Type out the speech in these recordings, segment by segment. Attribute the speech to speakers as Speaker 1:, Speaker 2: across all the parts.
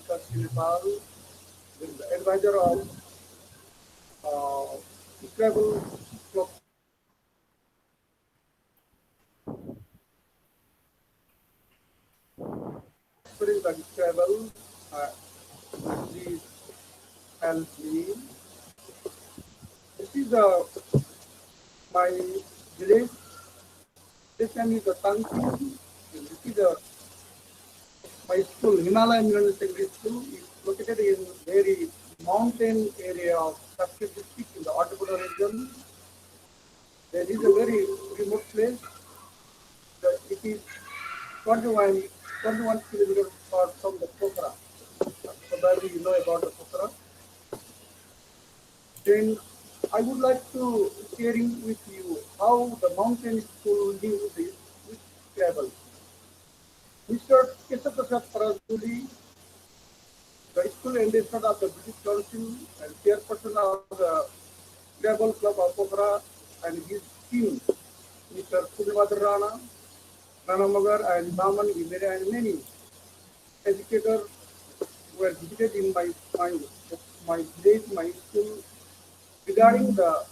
Speaker 1: Kaski, Nepal, with the advisor of Scrabble club. During the Scrabble, please help me. This is my village. This name is the Tangting. This is my school, Himalaya Milan Secondary School, is located in very mountain area of Kaski district in the Pokhara region. There is a very remote place. It is 21 kilometers far from the Pokhara. Probably you know about the Pokhara. Then I would like to sharing with you how the mountain school lives with travel. Mr. Keshav Prasad Parajuli, the school ambassador of the British Council and chairperson of the Travel Club of Pokhara, and his team, Mr. Purnavadar Rana, Rana Magar, and Baman Gimere, and many educators were visited in my village, my school, regarding the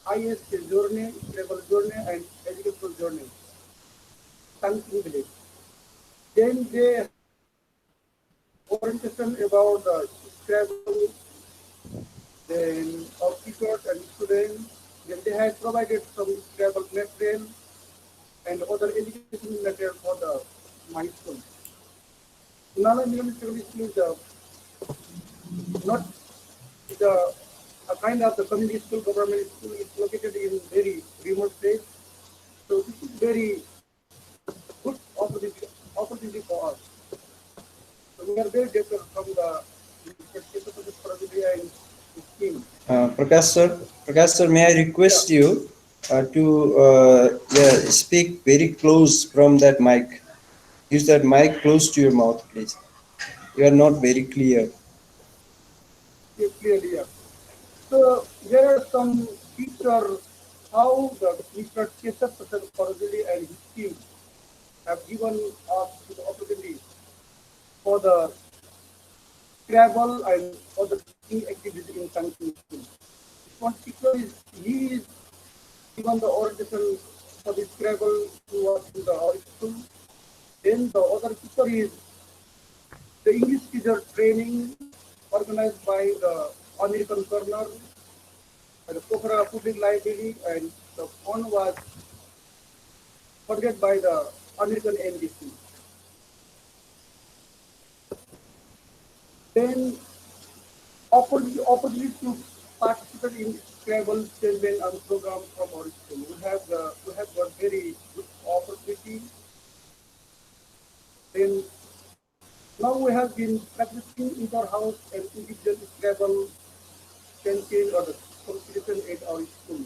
Speaker 1: ISK journey, travel journey, and educational journey, Tangting village. Then they had orientation about the Scrabble, then of teachers and students. Then they had provided some Scrabble material and other educational material for the my school. Nala Secondary School is not the a kind of the community school, government school is located in very remote place. So this is very good opportunity for us. So we are very grateful from the and his team.
Speaker 2: Prakash sir, may I request
Speaker 1: Yeah.
Speaker 2: you to speak very close from that mic. Use that mic close to your mouth, please. You are not very clear.
Speaker 1: Yeah, clearly, yeah. So there are some features how the Mr. Keshav Prasad Parajuli and his team have given us the opportunity for the travel and other teaching activities in Tangting school. One teacher is he is given the orientation for the travel to us in the our school. Then the other teacher is the English teacher training organized by the American Corner and the Pokhara Public Library, and the fund was funded by the American NDC. Then opportunity to participate in Scrabble children and program from our school. We have got very good opportunity. Then now we have been practicing in our house and individual Scrabble campaign or the competition at our school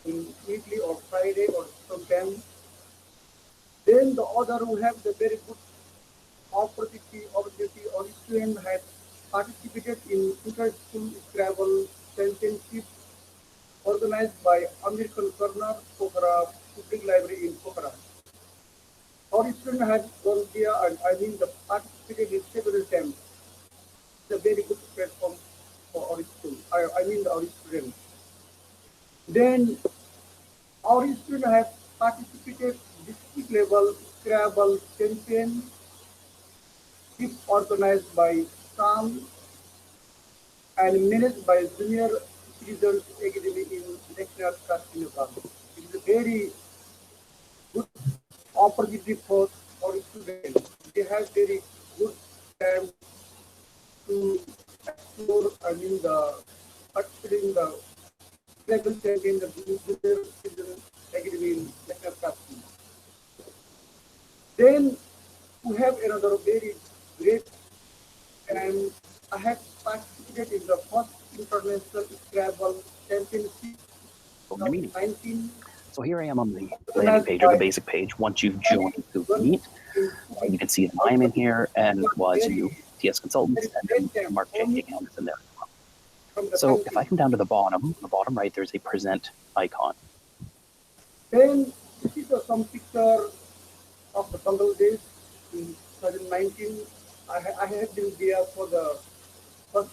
Speaker 1: in weekly or Friday or sometimes. Then the other we have the very good opportunity or student had participated in inter-school Scrabble championship organized by American Corner Pokhara Public Library in Pokhara. Our student had gone there and I mean the participated in several times. It's a very good platform for our school. I mean our students. Then our students have participated district level Scrabble champion organized by SAM and managed by Junior Citizens Academy in National Kaski, Nepal. It is a very good opportunity for our students. They have very good time to explore, I mean, the participate in the Scrabble champion, the Junior Citizens Academy in National Kaski. Then we have another very great, and I have participated in the first international Scrabble championship
Speaker 3: meeting.
Speaker 1: 2019.
Speaker 3: So here I am on the landing page or the basic page. Once you've joined the meet, you can see that I'm in here and was you, TS Consultants, and then Mark J. account is in there as well. So if I come down to the bottom right, there's a present icon.
Speaker 1: Then this is some picture of the Bangladesh in 2019. I have been there for the first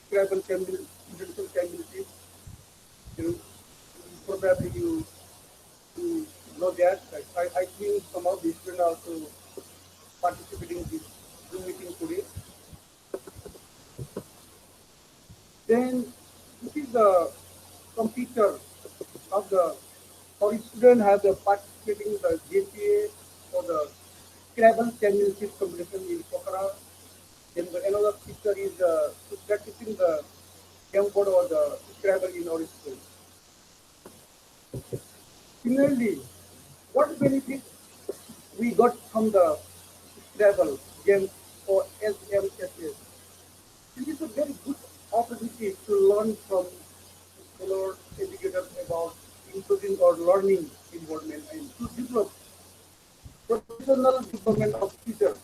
Speaker 1: Scrabble international championship. You, probably you know that. I think some of the students also participating in this Zoom meeting today. Then this is the computer of the our student have the participating in the JPA for the Scrabble championship competition in Pokhara. Then another picture is practicing the game board or the Scrabble in our school. Similarly, what benefit we got from the Scrabble game for SMSS? This is a very good opportunity to learn from scholars, educators about improving our learning environment and to develop professional development of teachers.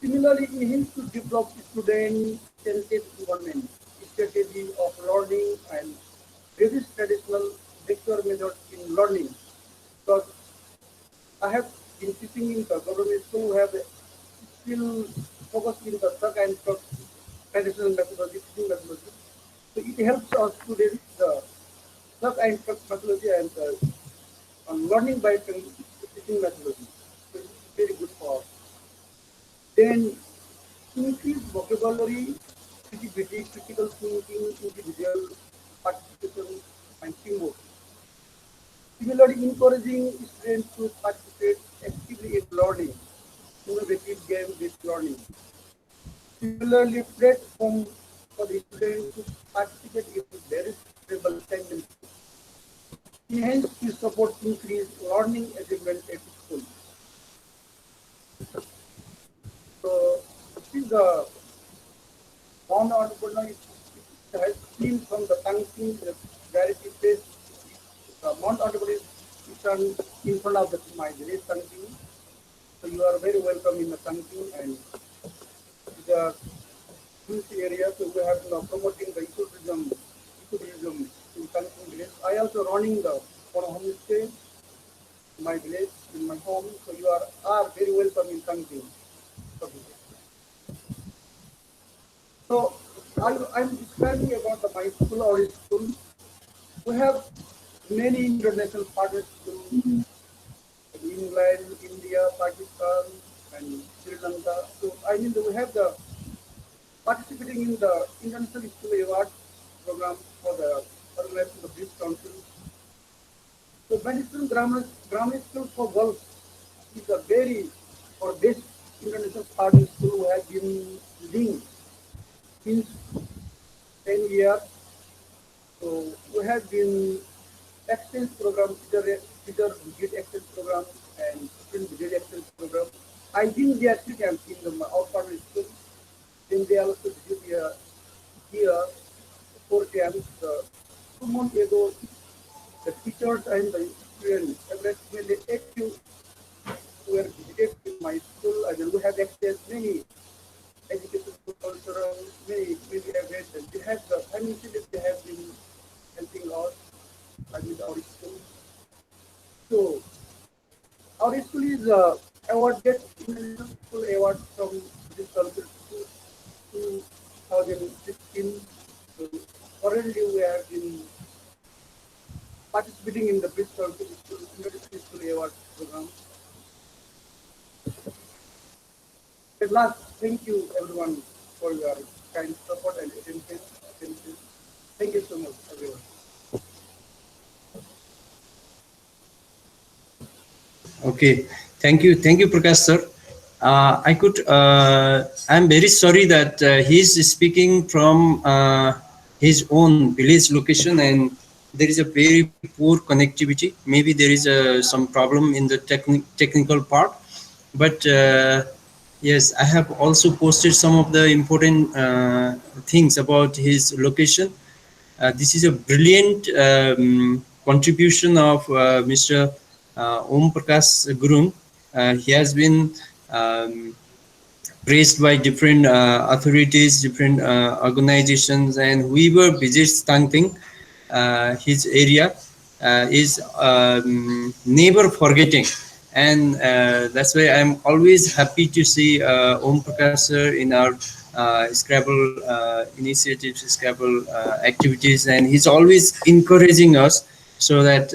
Speaker 1: Similarly, it aims to develop student-centered environment, strategy of learning and resist traditional lecture methods in learning. Because I have been teaching in the government school who have still focused in the struck and struck traditional methodology, teaching methodology. So it helps us to resist the struck and struck methodology and learning by teaching methodology. So it's very good for us. Then increase vocabulary, creativity, critical thinking, individual participation, and teamwork. Similarly, encouraging students to participate actively in learning, innovative game-based learning. Similarly, platform for the students to participate in various Scrabble championships. Enhance to support increased learning achievement at school. So, this is the Mount Annapurna has seen from the Tangting variety place. Mount Annapurna is in front of my village Tangting. So you are very welcome in the Tangting and the hills area. So we have been promoting the ecotourism in Tangting village. I also running the one homestay in my village, in my home. So you are very welcome in Tangting. So I'm describing about my school or school. We have many international partners in England, India, Pakistan, and Sri Lanka. So I mean we have the participating in the International School Award program for the organization of this council. So Madison Grammar School for Girls is a very or best international partner school who has been linked since 10 years. So we have been exchange program, teacher visit exchange program and student visit exchange program. I think they are three camps in the our partner school. Then they also visit here 4 camps. 2 months ago, the teachers and the students approximately 80 were visited in my school and we have accessed many educational, cultural, many events. And they have the financially they have been helping us with our school. So our school is awarded International School Award from this country 2016. So currently we have been participating in the Bristol International School Award program. At last, thank you everyone for your kind support and attention. Thank you so much, everyone.
Speaker 2: Okay, thank you, Prakash sir. I'm very sorry that he's speaking from his own village location and there is a very poor connectivity. Maybe there is some problem in the technical part, but yes, I have also posted some of the important things about his location. This is a brilliant contribution of Mr. Om Prakash Gurung. He has been praised by different authorities, different organizations, and whoever visits Tangting, his area is never forgetting. and that's why I'm always happy to see Om Prakash sir in our Scrabble initiatives, Scrabble activities, and he's always encouraging us. So that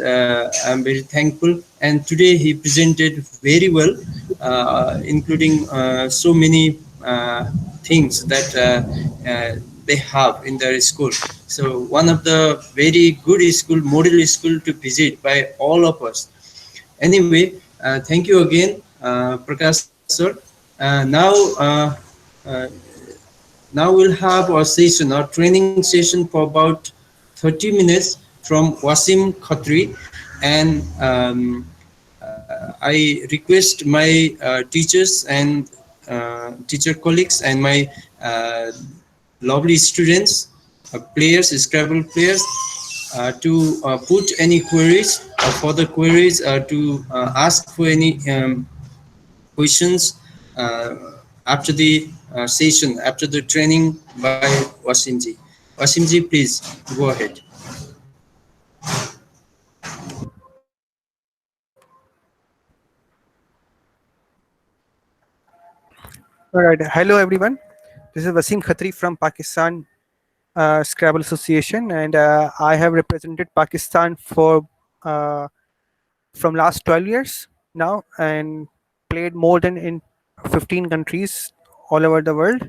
Speaker 2: I'm very thankful. And today he presented very well, including so many things that they have in their school. So one of the very good school, model school to visit by all of us. Anyway, thank you again, Prakash sir. Now, uh, now we'll have our session, our training session for about 30 minutes from Waseem Khatri, and I request my teachers and teacher colleagues and my uh, lovely students, players, Scrabble players, to put any queries, further queries, to ask for any questions after the session, after the training by Wasimji. Wasimji, please go ahead.
Speaker 4: All right. Hello, everyone. This is Waseem Khatri from Pakistan Scrabble Association, and I have represented Pakistan for from last 12 years now, and played more than in 15 countries all over the world.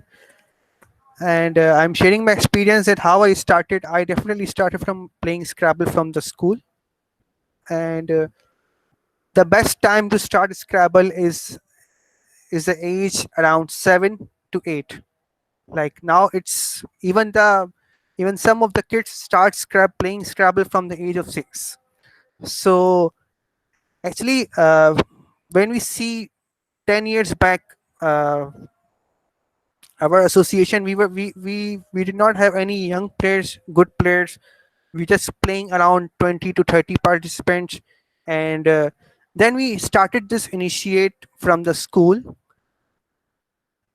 Speaker 4: And I'm sharing my experience at how I started. I definitely started from playing Scrabble from the school, and the best time to start Scrabble is the age around 7 to 8. Like now it's even some of the kids start playing Scrabble from the age of 6. So actually, when we see 10 years back, our association, we did not have any young players, good players. We just playing around 20 to 30 participants, and then we started this initiate from the school.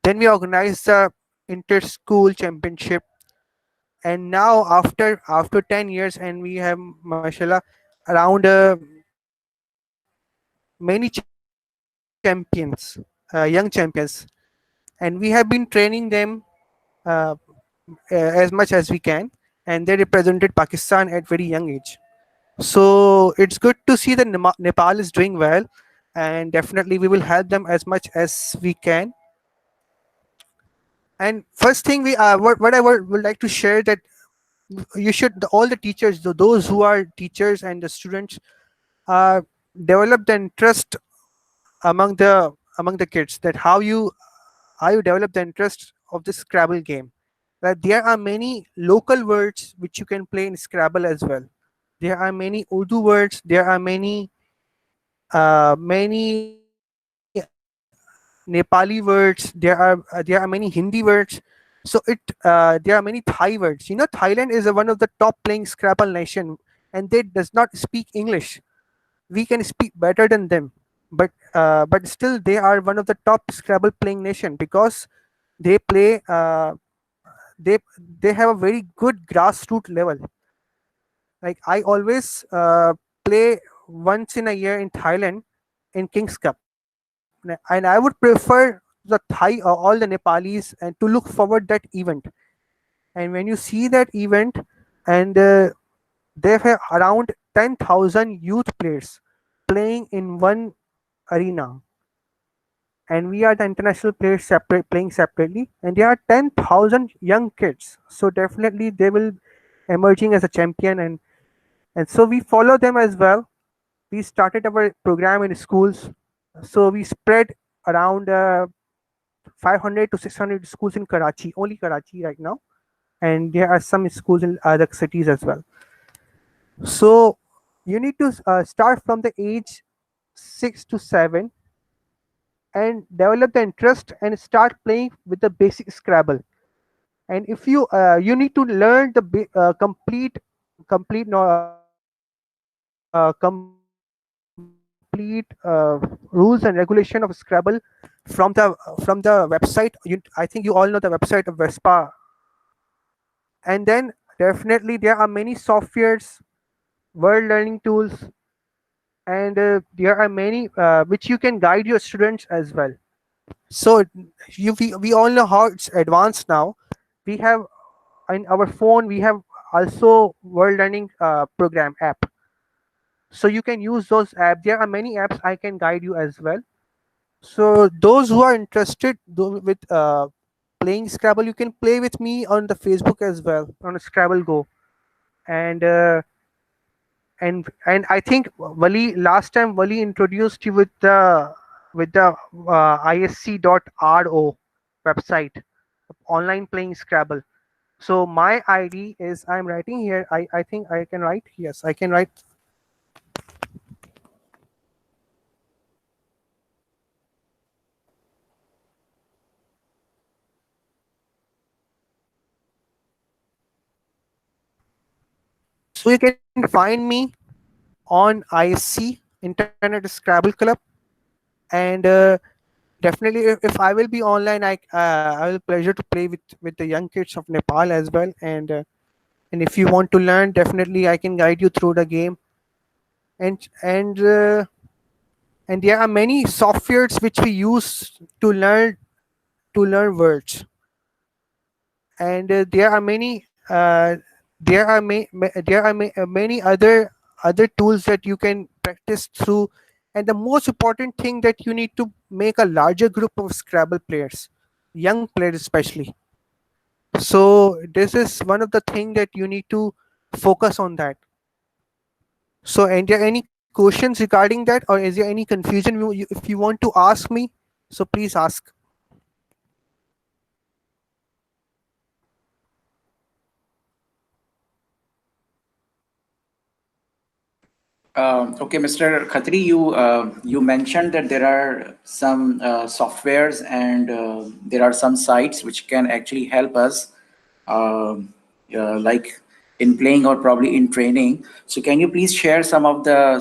Speaker 4: Then we organized the inter-school championship, and now after 10 years, and we have, mashallah, around many champions, young champions, and we have been training them uh, as much as we can, and they represented Pakistan at very young age. So it's good to see that Nepal is doing well, and definitely we will help them as much as we can. And first thing, what I would like to share, that you should, all the teachers, those who are teachers and the students, uh, develop the interest among the kids, that how you develop the interest of the Scrabble game. That there are many local words which you can play in Scrabble as well. There are many Urdu words. There are many Nepali words. There are many Hindi words. So there are many Thai words. Thailand is one of the top playing Scrabble nation, and they does not speak English. We can speak better than them, but still they are one of the top Scrabble playing nation, because they play they have a very good grassroots level. Like I always play once in a year in Thailand, in King's Cup. And I would prefer the Thai or all the Nepalis and to look forward that event. And when you see that event, and they have around 10,000 youth players playing in one arena, and we are the international players playing separately, and there are 10,000 young kids, so definitely they will emerging as a champion, and so we follow them as well. We started our program in schools, so we spread around 500 to 600 schools in Karachi, only Karachi right now, and there are some schools in other cities as well. So you need to start from the age 6 to 7, and develop the interest and start playing with the basic Scrabble. And if you need to learn the complete no, complete rules and regulation of Scrabble from the website. I think you all know the website of Vespa. And then definitely there are many softwares, word learning tools, and there are many which you can guide your students as well. So we all know how it's advanced now. We have in our phone we have also world learning program app, so you can use those apps. There are many apps I can guide you as well. So those who are interested with playing Scrabble, you can play with me on the Facebook as well on Scrabble Go. And I think Wali last time Wali introduced you with the isc.ro website, online playing Scrabble. So my ID is, I'm writing here. I think I can write. Yes, I can write. So you can find me on ISC Internet Scrabble Club, and definitely if I will be online, I will pleasure to play with the young kids of Nepal as well. And if you want to learn, definitely I can guide you through the game. And and there are many softwares which we use to learn words. And there are many other tools that you can practice through. And the most important thing that you need to make a larger group of Scrabble players, young players especially. So this is one of the thing that you need to focus on that. So, and there any questions regarding that, or is there any confusion if you want to ask me? So please ask.
Speaker 5: Okay, Mr. Khatri, you mentioned that there are some softwares and there are some sites which can actually help us, like in playing or probably in training. So, can you please share some of the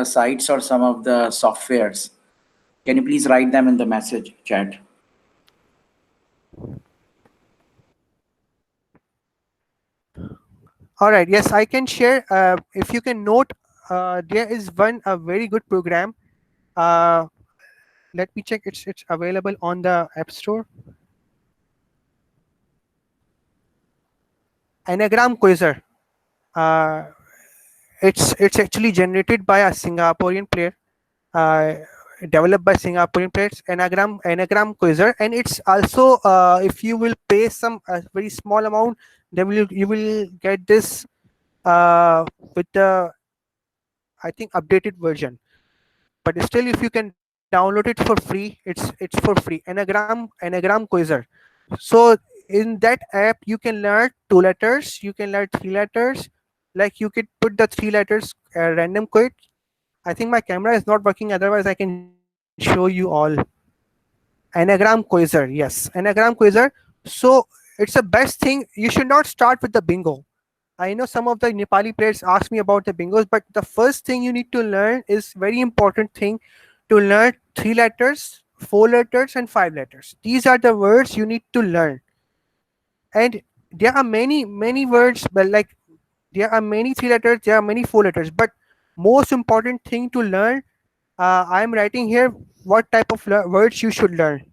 Speaker 5: sites or some of the softwares? Can you please write them in the message chat?
Speaker 4: All right. Yes, I can share. If you can note, there is one a very good program. Uh, Let me check. It's available on the App Store. Anagram Quizzer. Uh, it's actually generated by a Singaporean player. Uh, Developed by Singaporean players. Anagram Quizzer, and it's also if you will pay some very small amount, then you will get this with the, I think, updated version. But still, if you can download it for free, it's for free. Anagram Quizzer. So in that app you can learn 2 letters, you can learn 3 letters, like you could put the 3 letters random quit. I think my camera is not working, otherwise I can show you all. Anagram Quizzer, yes, Anagram Quizzer. So it's the best thing. You should not start with the bingo. I know some of the Nepali players ask me about the bingos, but the first thing you need to learn is very important thing, to learn 3 letters, 4 letters, and 5 letters. These are the words you need to learn. And there are many words, but like there are many 3 letters, there are many 4 letters. But most important thing to learn, I am writing here what type of words you should learn.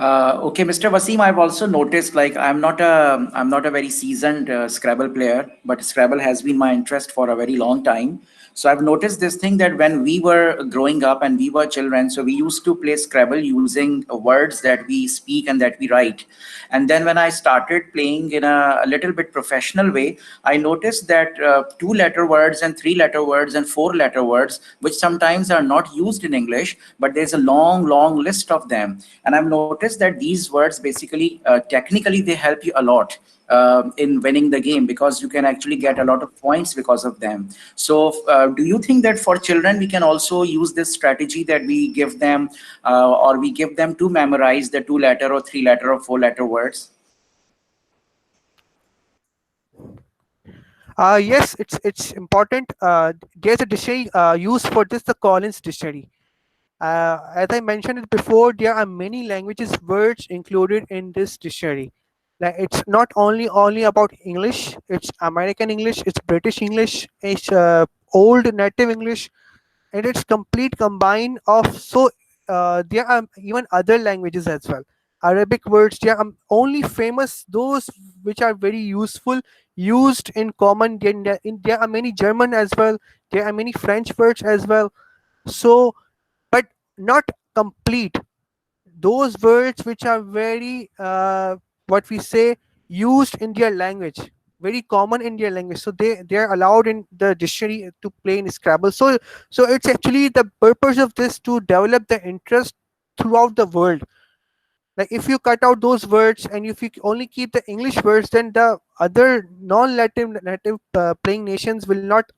Speaker 5: Okay, Mr. Waseem, I've also noticed like I'm not a very seasoned Scrabble player, but Scrabble has been my interest for a very long time. So I've noticed this thing that when we were growing up and we were children, so we used to play Scrabble using words that we speak and that we write. And then when I started playing in a little bit professional way, I noticed that 2 letter words and 3 letter words and 4 letter words, which sometimes are not used in English, but there's a long list of them. And I've noticed that these words basically, technically, they help you a lot in winning the game because you can actually get a lot of points because of them. So, do you think that for children we can also use this strategy that we give them, or we give them to memorize the 2 letter or 3 letter or 4 letter words?
Speaker 4: Yes, it's important. There's a dictionary used for this, the Collins Dictionary. As I mentioned it before, there are many languages words included in this dictionary. Like it's not only about English, it's American English, it's British English, it's old native English, and it's complete combine of. So there are even other languages as well. Arabic words, they are only famous those which are very useful, used in common. There are many German as well, there are many French words as well. So but not complete. Those words which are very what we say, used in their language, very common in their language, so they are allowed in the dictionary to play in Scrabble. So it's actually the purpose of this to develop the interest throughout the world. Like if you cut out those words and if you only keep the English words, then the other non-latin native playing nations will not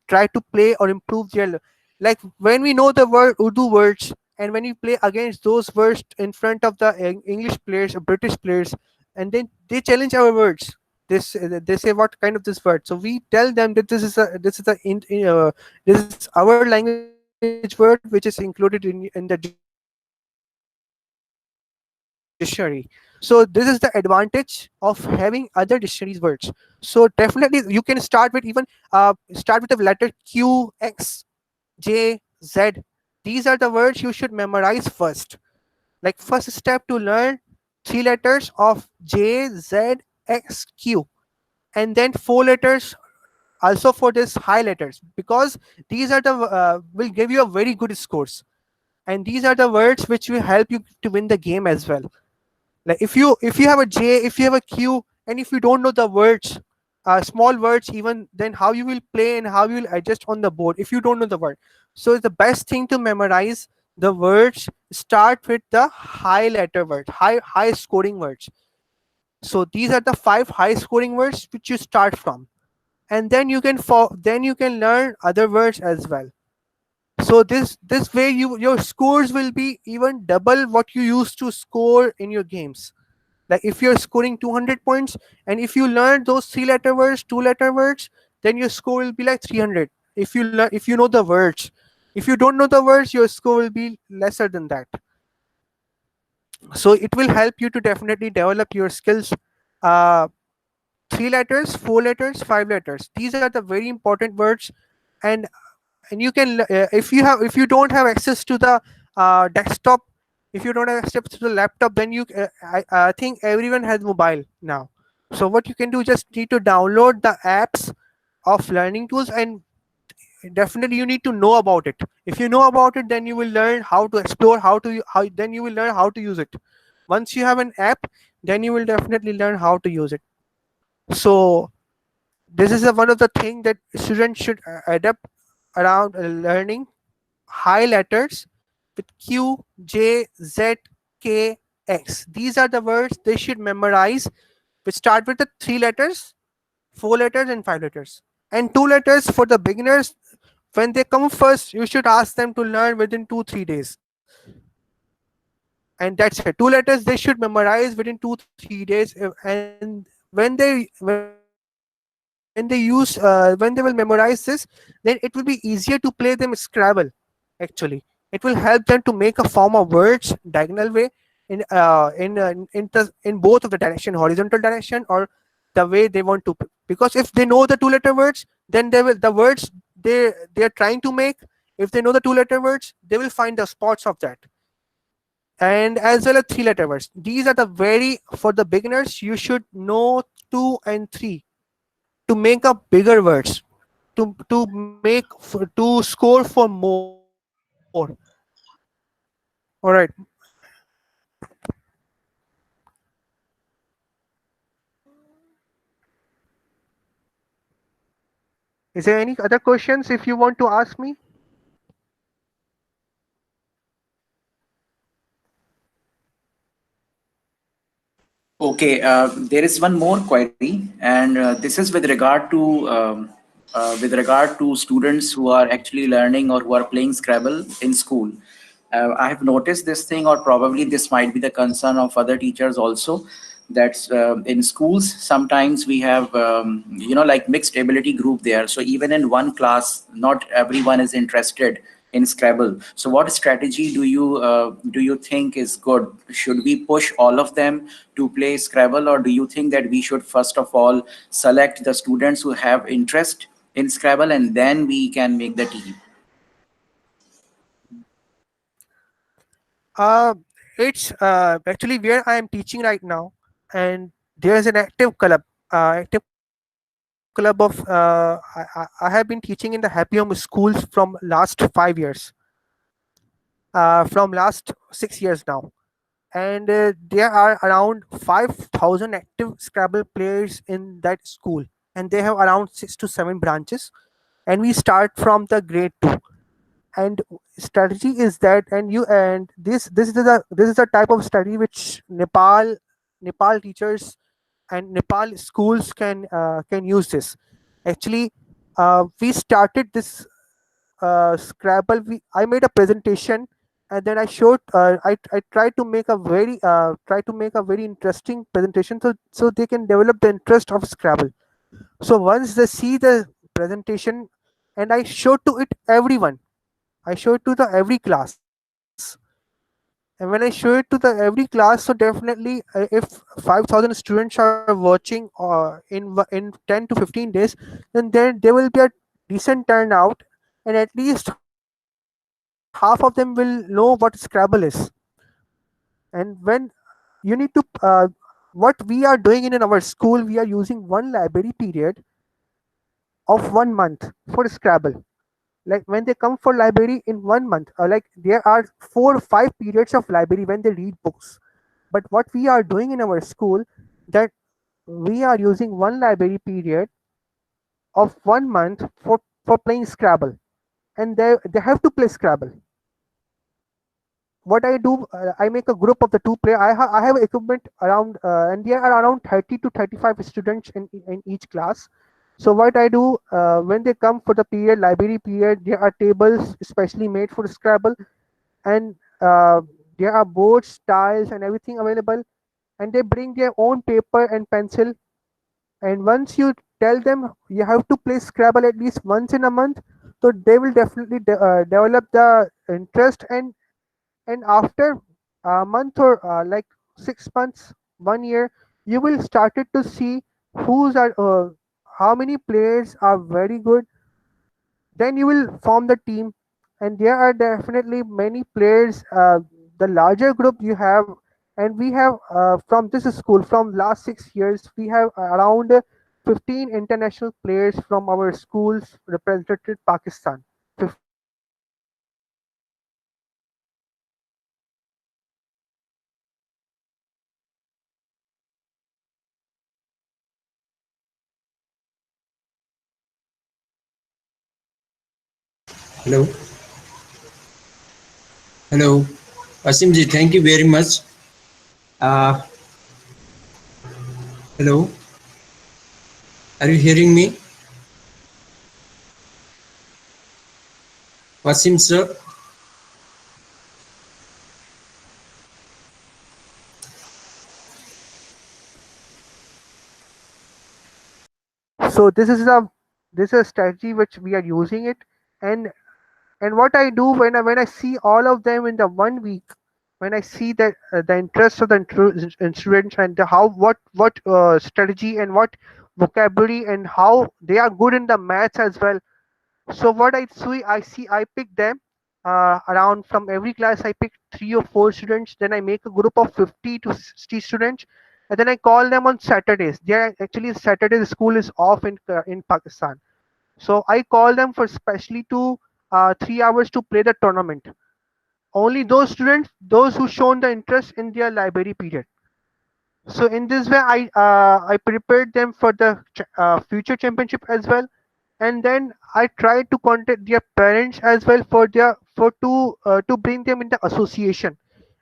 Speaker 4: try to play or improve their like when we know the word Urdu words, and when we play against those words in front of the English players or British players, and then they challenge our words. They say what kind of this word, so we tell them that this is our language word which is included in the dictionary. So this is the advantage of having other dictionaries words. So definitely you can start with even start with the letter Q, X, J, Z. These are the words you should memorize first. Like first step to learn three letters of J, Z, X, Q, and then four letters also for this high letters, because these are the will give you a very good scores, and these are the words which will help you to win the game as well. Like if you have a J, if you have a Q, and if you don't know the words, small words even, then how you will play and how you will adjust on the board if you don't know the word. So the best thing to memorize the words, start with the high letter words, high scoring words. So these are the five high scoring words which you start from, and then then you can learn other words as well. So this way your scores will be even double what you used to score in your games. Like if you're scoring 200 points, and if you learn those three letter words, two letter words, then your score will be like 300. If you know the words, if you don't know the words, your score will be lesser than that. So it will help you to definitely develop your skills. uh, Three letters, four letters, five letters, these are the very important words. And and you can if you don't have access to the desktop, if you don't have access to the laptop, then I think everyone has mobile now. So what you can do, just need to download the apps of learning tools, and definitely you need to know about it. If you know about it, then you will learn how to explore, how then you will learn how to use it. Once you have an app, then you will definitely learn how to use it. So this is one of the thing that students should adapt around learning high letters with Q, J, Z, K, X. These are the words they should memorize, which start with the three letters, four letters, and five letters. And two letters for the beginners. When they come first, you should ask them to learn within 2-3 days. And that's it. Two letters they should memorize within 2-3 days. And when they will memorize this, then it will be easier to play them Scrabble. Actually, it will help them to make a form of words diagonal way in both of the direction, horizontal direction or the way they want to. Because if they know the two letter words, then they will the words they are trying to make. If they know the two letter words, they will find the spots of that. And as well as three letter words, these are the very, for the beginners you should know 2 and 3 to make up bigger words, to score for more. All right. Is there any other questions if you want to ask me?
Speaker 5: Okay, there is one more query, and this is with regard to students who are actually learning or who are playing Scrabble in school. I have noticed this thing, or probably this might be the concern of other teachers also, that in schools sometimes we have like mixed ability group there. So even in one class, not everyone is interested in Scrabble. So what strategy do you think is good? Should we push all of them to play Scrabble, or do you think that we should first of all select the students who have interest in Scrabble and then we can make the team?
Speaker 4: Uh, it's actually where I am teaching right now, and there's an active club of I have been teaching in the Happy Home schools from last 5 years, from last 6 years now, and there are around 5,000 active Scrabble players in that school, and they have around 6 to 7 branches, and we start from the grade 2. And strategy is that, and you and this is the type of study which Nepal teachers and Nepal schools can use this. Actually, we started this Scrabble. I made a presentation, and then I showed. I tried to make a very interesting presentation, so they can develop the interest of Scrabble. So once they see the presentation, and I showed to it everyone. I show it to the every class, and when I show it to the every class, so definitely if 5,000 students are watching in 10 to 15 days, then there will be a decent turnout, and at least half of them will know what Scrabble is. And when you need to what we are doing in our school, we are using one library period of 1 month for Scrabble. Like when they come for library in 1 month, like there are 4 or 5 periods of library when they read books. But what we are doing in our school, that we are using one library period of 1 month for playing Scrabble, and they have to play Scrabble. What I do, I make a group of the two player. I have equipment around, and there are around 30 to 35 students in each class. So what I do, when they come for the period, library period, there are tables especially made for Scrabble, and there are boards, tiles, and everything available. And they bring their own paper and pencil. And once you tell them you have to play Scrabble at least once in a month, so they will definitely develop the interest. And after a month or like 6 months, 1 year, you will started to see who's are how many players are very good. Then you will form the team, and there are definitely many players. The larger group you have, and we have from this school from last 6 years, we have around 15 international players from our schools represented Pakistan. 15 international players represented Pakistan. So what I do, when I see all of them in the library period, then I try to contact their parents,
Speaker 2: Hello, hello, Wasimji. Thank you very much. Uh, Hello, are you hearing me, Wasim sir?
Speaker 4: so this is a strategy which we are using it. And and what I do when I see all of them in the 1 week, when I see that the interest of the students, and the how what strategy and what vocabulary, and how they are good in the maths as well. So what I pick them around from every class. I pick 3 or 4 students. Then I make a group of 50 to 60 students, and then I call them on Saturdays. They are actually Saturday the school is off in Pakistan. So I call them for specially to 3 hours to play the tournament. Only those students, those who shown the interest in their library period. So in this way, I prepared them for the future championship as well, and then I try to contact their parents as well for their for to bring them in the association.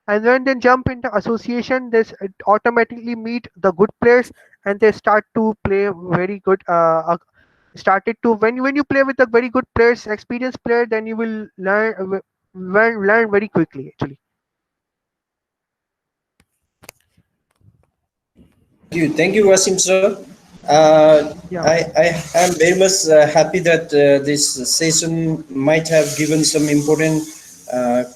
Speaker 4: And when they jump into association, it automatically meet the good players, and they start to play very good. Started to when you play with the very good players, experienced player, then you will learn very quickly actually.
Speaker 2: Thank you, Wasim sir.
Speaker 4: Yeah,
Speaker 2: I am very much happy that this session might have given some important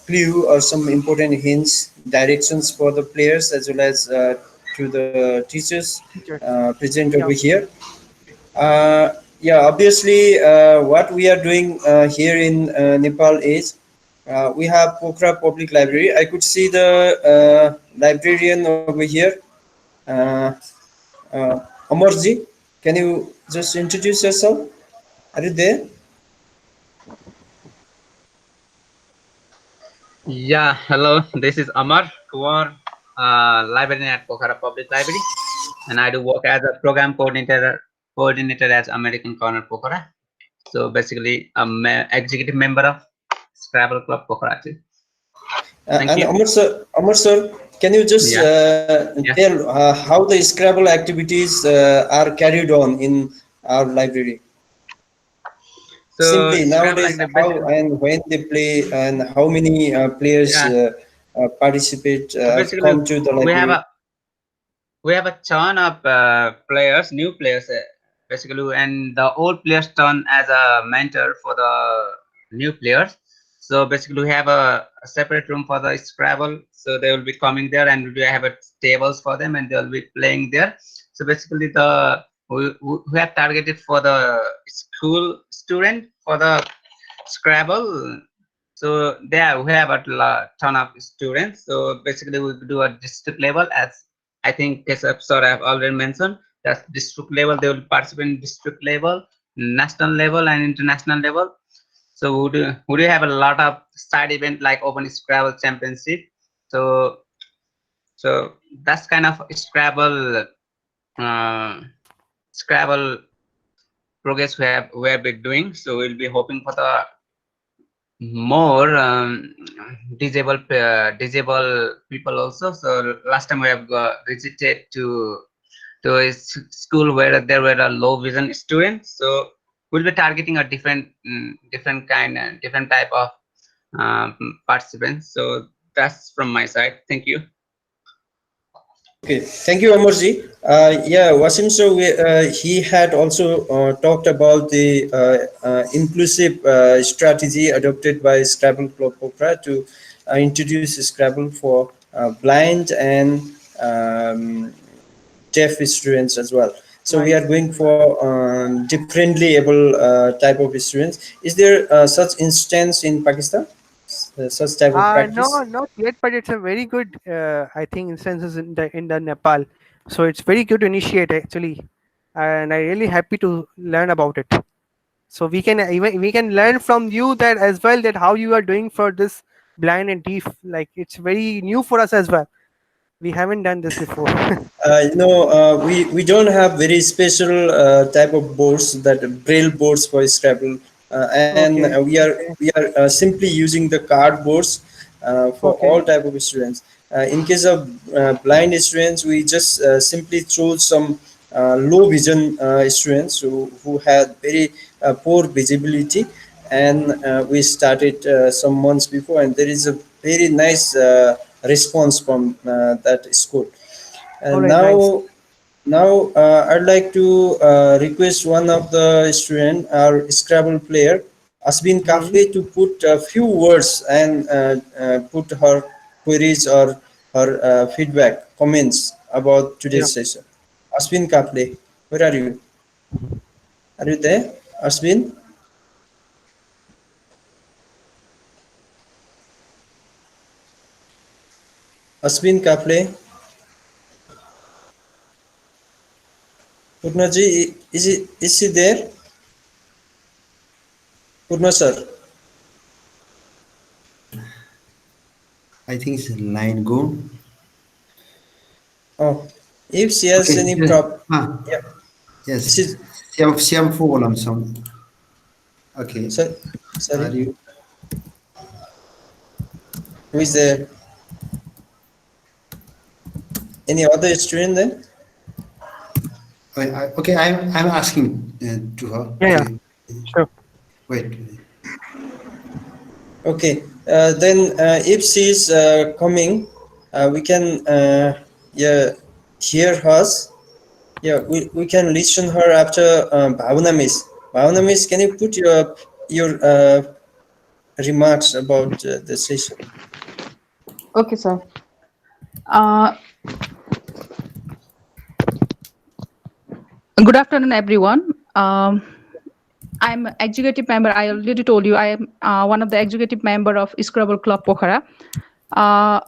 Speaker 2: clue or some important hints, directions for the players as well as to the teachers
Speaker 4: teachers.
Speaker 2: present over
Speaker 4: Yeah,
Speaker 2: here. Yeah, obviously, what we are doing here in Nepal is we have Pokhara Public Library. I could see the librarian over here. Uh, Amarji, can you just introduce yourself? Are you there?
Speaker 6: Yeah, hello. This is Amar Kumar, librarian at Pokhara Public Library, and I do work as a program coordinator at American Corner Pokhara. So basically, I'm an executive member of Scrabble Club Pokhara too. Thank
Speaker 2: And
Speaker 6: you.
Speaker 2: Amar sir, can you just
Speaker 6: Yeah, yeah.
Speaker 2: tell how the Scrabble activities are carried on in our library?
Speaker 6: So
Speaker 2: Simply
Speaker 6: Scrabble
Speaker 2: nowadays,
Speaker 6: actually
Speaker 2: how
Speaker 6: basically,
Speaker 2: and when they play and how many players
Speaker 6: yeah.
Speaker 2: participate
Speaker 6: So
Speaker 2: have
Speaker 6: basically,
Speaker 2: come to the
Speaker 6: we have
Speaker 2: library.
Speaker 6: a we have a ton of players, new players, basically, and the old players turn as a mentor for the new players. So basically, we have a separate room for the Scrabble. So they will be coming there, and we have tables for them, and they will be playing there. So basically, we have targeted for the school student for the Scrabble. So there we have a ton of students. So basically we do a district level, as I think this episode I have already mentioned. That's district level. They will participate in district level, national level, and international level. So we do have a lot of side event like Open Scrabble Championship. So so that's kind of uh, Scrabble progress we have been doing. So we'll be hoping for the more disabled people also. So last time we have visited to a school where there were a low vision students. So we'll be targeting a different kind different type of participants. So that's from my side. Thank you.
Speaker 2: Okay, thank you, Amarji. Yeah, Wasim, so he had also talked about the inclusive strategy adopted by Scrabble Club Pokhara to introduce Scrabble for blind and deaf students as well. So we are
Speaker 4: nice.
Speaker 2: going for differently able type of students. Is there such instance in Pakistan? Such type of
Speaker 4: No,
Speaker 2: practice?
Speaker 4: not yet, but it's a very good, I think, instances in the Nepal. So it's very good to initiate actually, and I really happy to learn about it. So we can learn from you that as well, that how you are doing for this blind and deaf. Like it's very new for us as well. We haven't done this before.
Speaker 2: We don't have very special type of boards that braille boards for Scrabble, and
Speaker 4: Okay, okay,
Speaker 2: we are simply using the cardboards for all
Speaker 4: okay.
Speaker 2: type of students. In case of blind students, we just simply chose some low vision students who had very poor visibility, and we started some months before, and there is a very nice response from that school.
Speaker 4: All
Speaker 2: And
Speaker 4: right, nice.
Speaker 2: now I'd like to request one of the student, our Scrabble player, Asbin
Speaker 4: Hmm.
Speaker 2: Kafle, to put a few words and put her queries or her feedback, comments about
Speaker 4: Yeah.
Speaker 2: today's session. Asbin Kafle, where are you? Are you there, Asbin? Asbin Kafle, Purnaji, is she there? Purna sir.
Speaker 7: I think it's line go.
Speaker 2: Oh, if she has
Speaker 7: Okay,
Speaker 2: any
Speaker 7: yes.
Speaker 2: problem, yeah,
Speaker 7: Yes.
Speaker 2: she's
Speaker 7: Siam Fogolam some. Okay.
Speaker 2: sorry,
Speaker 7: Are
Speaker 2: sorry.
Speaker 7: you
Speaker 2: Who is there? Any other student then?
Speaker 7: okay? I'm asking to her.
Speaker 4: Yeah, yeah.
Speaker 7: Okay.
Speaker 4: Sure.
Speaker 7: Wait.
Speaker 2: Okay. Then if she's coming, we can yeah hear us. Yeah, we can listen her after Bhavana Miss. Bhavana Miss, can you put your remarks about the session?
Speaker 8: Okay, sir. Uh, Good afternoon, everyone. I'm executive member. I already told you I am one of the executive member of Scrabble Club Pokhara. Uh,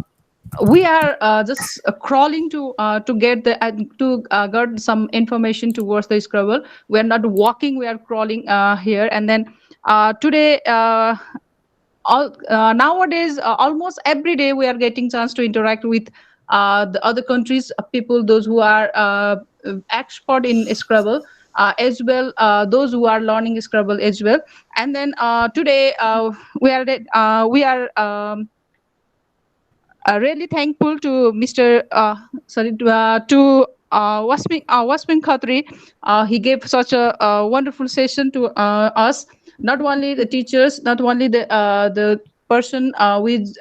Speaker 8: we are just crawling to get the get some information towards the Scrabble. We are not walking. We are crawling here. And then today, nowadays, almost every day we are getting chance to interact with the other countries people, those who are expert in Scrabble, as well those who are learning Scrabble as well. And then today we are really thankful to Mr. Waseem Khatri. He gave such a wonderful session to us. Not only the teachers, not only the person with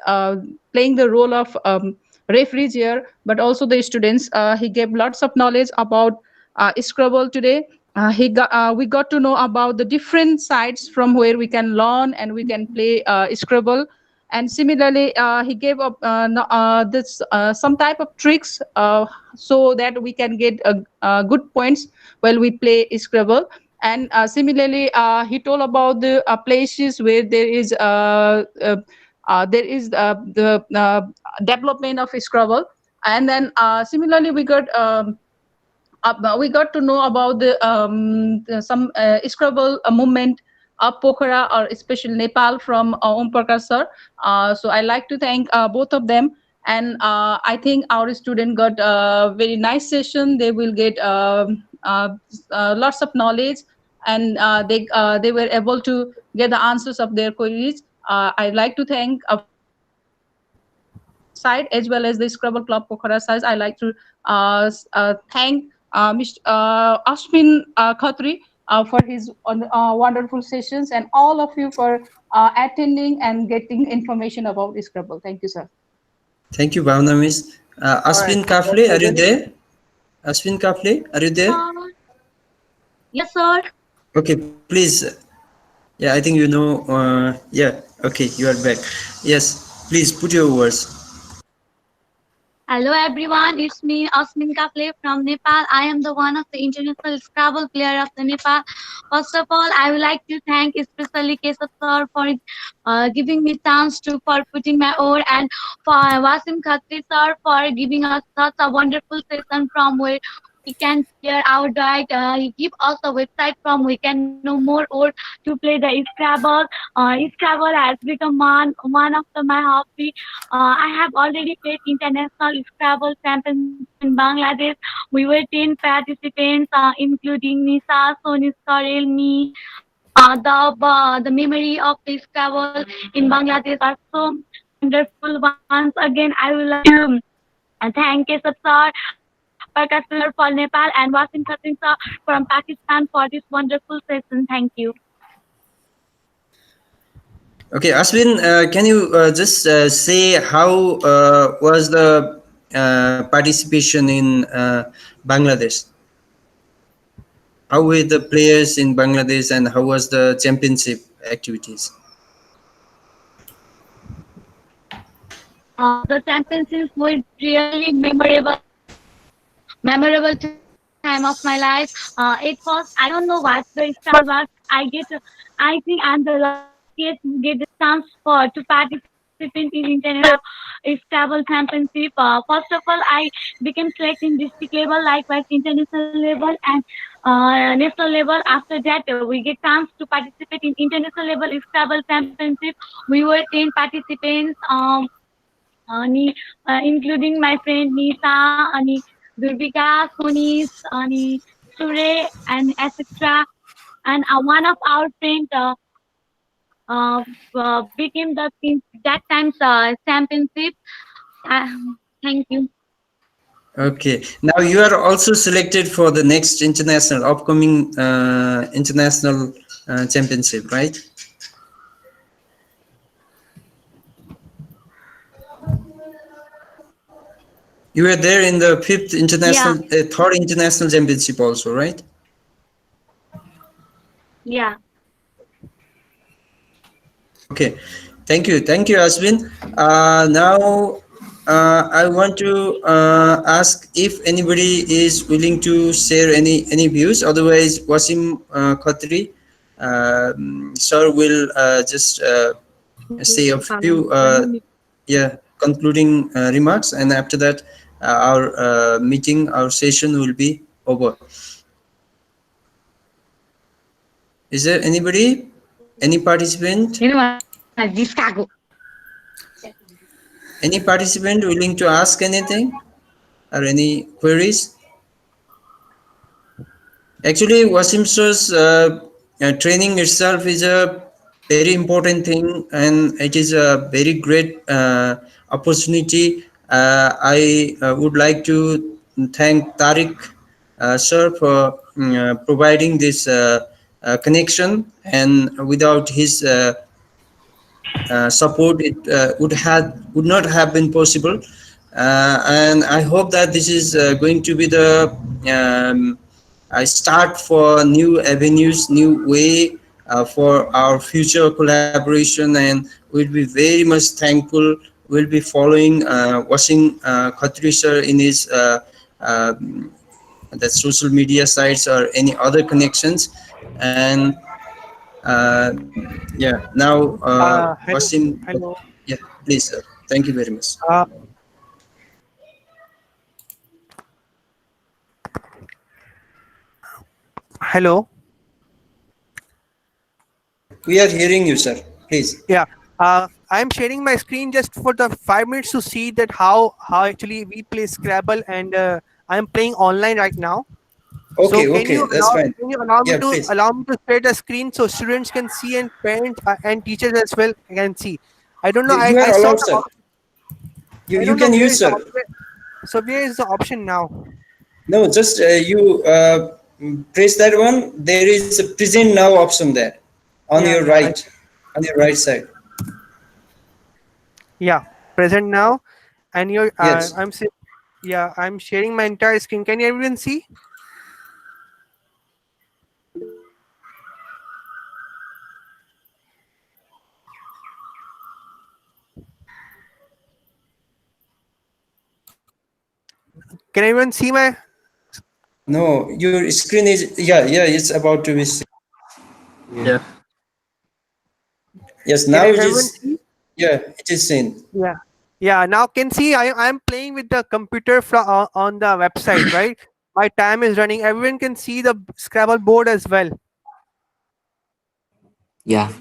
Speaker 8: playing the role of referees here, but also the students. He gave lots of knowledge about Scrabble today. We got to know about the different sites from where we can learn and we can play Scrabble. And similarly, he gave up this some type of tricks so that we can get good points while we play Scrabble. And similarly, he told about the places where there is the development of Scrabble. And then similarly, we got to know about some Scrabble movement of Pokhara or especially Nepal from Prakash sir. So I like to thank both of them. And I think our student got a very nice session. They will get lots of knowledge, and they were able to get the answers of their queries. I'd like to thank from our side as well as the Scrabble Club Pokhara side. I like to thank Mr. Ashwin Khatri for his wonderful sessions, and all of you for attending and getting information about Scrabble. Thank you, sir.
Speaker 2: Thank you, Bhavana Miss.
Speaker 4: All right.
Speaker 2: Aswin Kafle, are you there? Aswin Kafle, are you there?
Speaker 9: Yes, sir.
Speaker 2: Okay, please. Yeah, I think you know. Yeah, okay, you are back. Yes, please put your words.
Speaker 9: Hello, everyone. It's me, Asmin Kafle from Nepal. I am the one of the international Scrabble player of the Nepal. First of all, I would like to thank especially Keshav sir for giving me chance to for putting my oar, and for Wasim Khatri sir for giving us such a wonderful session from where we can clear our diet. He give us a website from we can know more or to play the Scrabble. Scrabble has become one of my hobby. I have already played international Scrabble championships in Bangladesh. We were 10 participants, including Nisa, Soni Skarel, me. The memory of the Scrabble in Bangladesh are so wonderful. Once again, I would like to thank Keshav sir, Prakash sir for Nepal, and Wasim Khatri sir from Pakistan for this wonderful session. Thank you.
Speaker 2: Okay, Aswin, can you just say how was the participation in Bangladesh? How were the players in Bangladesh, and how was the championship activities?
Speaker 9: The championships were really memorable time of my life. It was I don't know what the Scrabble was. I think I'm the luckiest to get the chance for to participate in international Scrabble championship. First of all, I became select in district level, likewise international level and national level. After that, we get chance to participate in international level Scrabble championship. We were 10 participants. Including my friend Nisa, Durvika, Sonis, Sure, and etc. And one of our friends became the in that time's championship. Uh, Thank you.
Speaker 2: Okay, now you are also selected for the next international, upcoming international championship, right? You were there in the fifth
Speaker 9: Yeah,
Speaker 2: international, third international championship also, right?
Speaker 9: yeah.
Speaker 2: Okay, thank you, Aswin. Now, I want to ask if anybody is willing to share any views. Otherwise, Wasim Khatri, sir will just say a few yeah concluding remarks, and after that, our meeting, our session will be over. Is there anybody, any participant? Any participant willing to ask anything or any queries? Actually, Wasim sir's training itself is a very important thing, and it is a very great opportunity. I would like to thank Tariq sir for providing this connection, and without his support, it would not have been possible. And I hope that this is going to be the start for new avenues, new way for our future collaboration, and we'll be very much thankful. We'll be following watching Khatri sir in his that social media sites or any other connections. And yeah, now
Speaker 4: Hello,
Speaker 2: Wasim,
Speaker 4: hello.
Speaker 2: yeah, please, sir. Thank you very much.
Speaker 4: Uh, Hello.
Speaker 2: We are hearing you, sir. Please.
Speaker 4: Yeah. I'm sharing my screen just for the 5 minutes to see that how actually we play Scrabble, and I'm playing online right now. So
Speaker 2: Okay, okay, that's fine.
Speaker 4: can you allow me
Speaker 2: Yeah,
Speaker 4: to
Speaker 2: please.
Speaker 4: share the screen so students can see, and parents and teachers as well can see. I don't know.
Speaker 2: You
Speaker 4: I
Speaker 2: are
Speaker 4: saw
Speaker 2: allowed,
Speaker 4: the
Speaker 2: sir.
Speaker 4: I
Speaker 2: You
Speaker 4: don't know
Speaker 2: can
Speaker 4: where
Speaker 2: use,
Speaker 4: is the
Speaker 2: sir.
Speaker 4: option. So where is the option now?
Speaker 2: No, just you press that one. There is a present now option there on your
Speaker 4: Yeah, yeah,
Speaker 2: right, on your right side.
Speaker 4: yeah. Present now, and you're.
Speaker 2: Yes.
Speaker 4: Yeah, I'm sharing my entire screen. Can you everyone see? Can everyone see my?
Speaker 2: No, your screen is, yeah, yeah. It's about to be.
Speaker 3: Yeah.
Speaker 2: Yes,
Speaker 4: Can
Speaker 2: now it
Speaker 4: everyone
Speaker 2: is.
Speaker 4: see?
Speaker 2: Yeah, it is seen.
Speaker 4: Yeah. Yeah, now can see I'm playing with the computer on the website, right? My time is running. Everyone can see the Scrabble board as well.
Speaker 10: Yeah.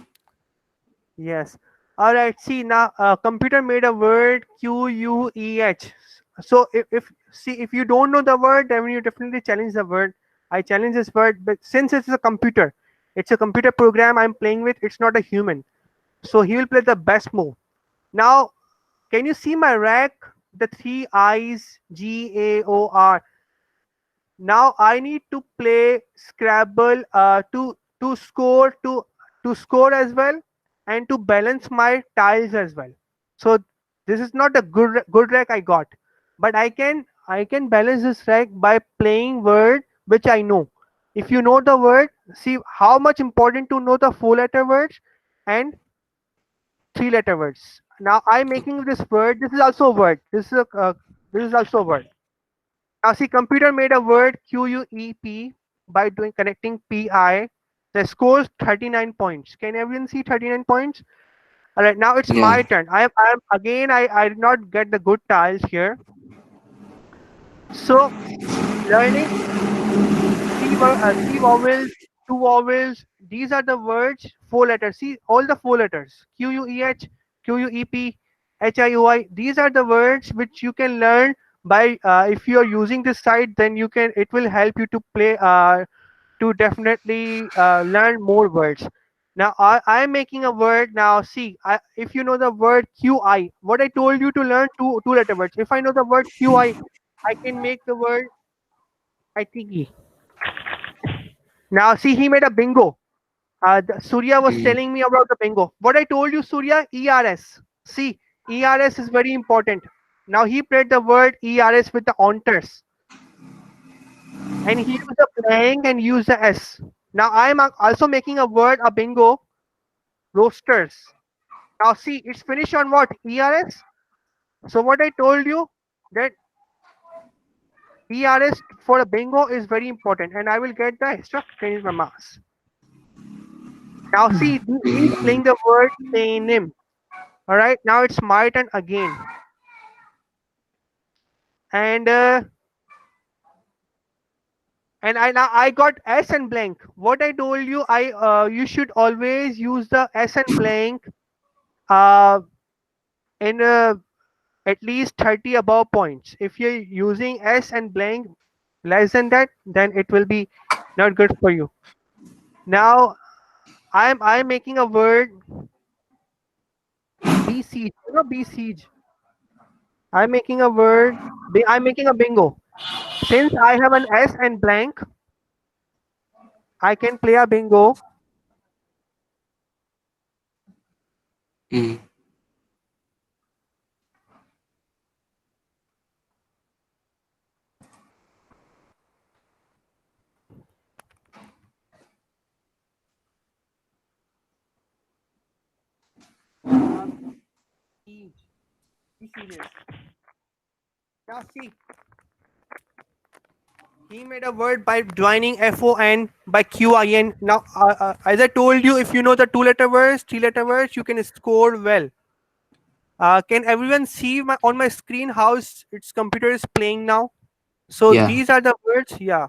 Speaker 4: Yes. All right. See now, computer made a word QUEH. So if you don't know the word, then you definitely challenge the word. I challenge this word, but since it's a computer program I'm playing with. It's not a human, so he will play the best move. Now, can you see my rack? The three I's, GAOR. Now I need to play Scrabble to score as well, and to balance my tiles as well. So this is not a good rack I got, but I can balance this rack by playing word which I know. If you know the word, see how much important to know the 4 letter words and 3 letter words. Now I'm making this word. This is also a word. This is also a word. Now see, computer made a word QUEP by doing connecting PI. The score is 39 points. Can everyone see 39 points? All right, now it's my
Speaker 10: Yeah.
Speaker 4: turn. I'm again. I did not get the good tiles here. So learning three vowels, two vowels. These are the words, 4 letters. See all the 4 letters: QUEH, QUEP, HIUI. These are the words which you can learn by if you are using this site. Then you can. It will help you to play to definitely learn more words. Now I am making a word. Now see, if you know the word QI, what I told you to learn two letter words. If I know the word I can make the word I think. Now, see, he made a bingo. Surya was
Speaker 10: Mm.
Speaker 4: telling me about the bingo. What I told you, Surya, ERS. See, ERS is very important. Now he played the word ERS with the onters, and he used the playing and used the S. Now I am also making a word, a bingo, roasters. Now see, it's finished on what? ERS. So what I told you, that ERS for a bingo is very important, and I will get the extra credit from us. Now see, he's playing the word synonym. All right, now it's my turn again, and I got S and blank. What I told you, you should always use the S and blank uh in at least 30 above points. If you're using S and blank less than that, then it will be not good for you. Now I'm making a word besiege. You know besiege. I'm making a word. I'm making a bingo. Since I have an S and blank, I can play a bingo.
Speaker 2: Mm.
Speaker 4: Siege. Be serious. Now see, he made a word by joining FON by QIN. Now, as I told you, if you know the two-letter words, three-letter words, you can score well. Can everyone see on my screen how its computer is playing now? So
Speaker 2: Yeah.
Speaker 4: these are the words. Yeah.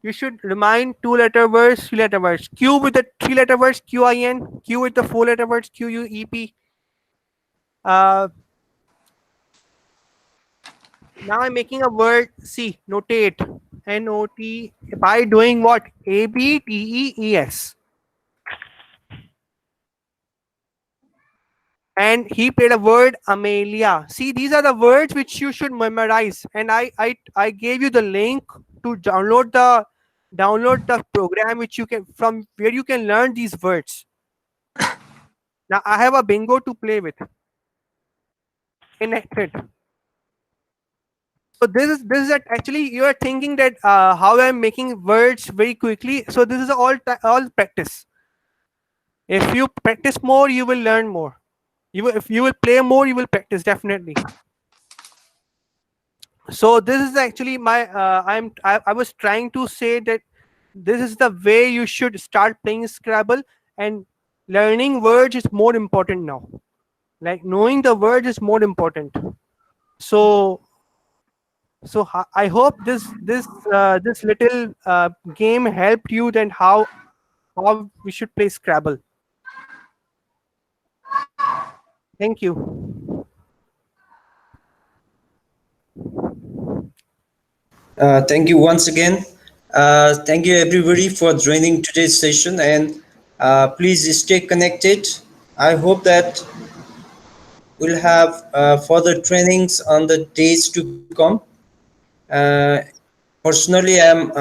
Speaker 4: You should remind two-letter words, three-letter words. Q with the three-letter words, QIN. Q with the four-letter words, QUEP. Uh, Now I'm making a word. See, notate. NOT by doing what? ABTEES. And he played a word Amelia. See, these are the words which you should memorize. And I gave you the link to download the program which you can from where you can learn these words. Now I have a bingo to play with. Connected. So this is actually you are thinking that how I'm making words very quickly. So this is all practice. If you practice more, you will learn more. If you will play more, you will practice definitely. So this is actually my I was trying to say that this is the way you should start playing Scrabble, and learning words is more important now. Like knowing the words is more important. So I hope this little game helped you. Then how we should play Scrabble. Thank you.
Speaker 2: Thank you once again. Thank you everybody for joining today's session, and please stay connected. I hope that we'll have further trainings on the days to come. Uh, Personally, I'm